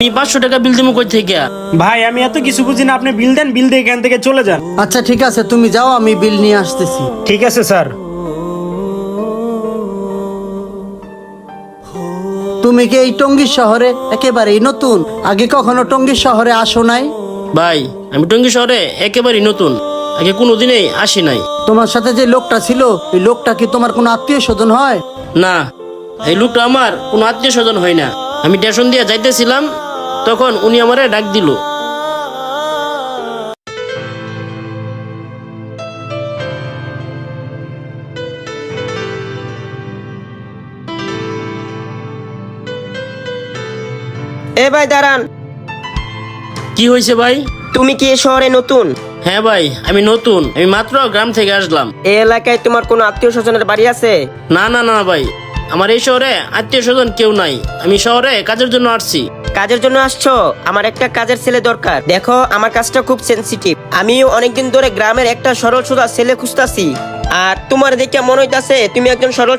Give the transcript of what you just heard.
আমি 500 টাকা বিল দিমু কই থেকে? ভাই আমি এত কিছু বুঝি না, আপনি বিল দেন, বিল দিয়ে এখান থেকে চলে যান। আচ্ছা ঠিক আছে, তুমি যাও, আমি বিল নিয়ে আসতেছি। ঠিক আছে স্যার। তুমি কি এই টঙ্গীর শহরে একেবারেই নতুন? আগে কখনো টঙ্গীর শহরে আসো নাই? ভাই আমি টঙ্গী শহরে একেবারেই নতুন, আগে কোনোদিনই আসি নাই। তোমার সাথে যে লোকটা ছিল, এই লোকটা কি তোমার কোনো আত্মীয় স্বজন হয়? না, এই লোকটা আমার কোনো আত্মীয় স্বজন হয় না। আমি স্টেশন দিয়ে যাইতেছিলাম, তখন উনি আমারে ডাক দিল। এ ভাই দাঁড়ান, কি হয়েছে ভাই? তুমি কি এ শহরে নতুন? হ্যাঁ ভাই আমি নতুন, আমি মাত্র গ্রাম থেকে আসলাম। এই এলাকায় তোমার কোনো আত্মীয় স্বজনের বাড়ি আছে? না না না ভাই, আমার এই শহরে আত্মীয় স্বজন কেউ নাই। আমি শহরে কাজের জন্য আসছি। কাজের জন্য আসছো? আমার একটা কাজের ছেলে দরকার। দেখো আমার কাজটা খুব সেনসিটিভ, আমিও অনেকদিন ধরে গ্রামের একটা সরল সোজা ছেলে খুঁজতাছি। আর তোমার দেখে মনে হইতাছে তুমি একজন সরল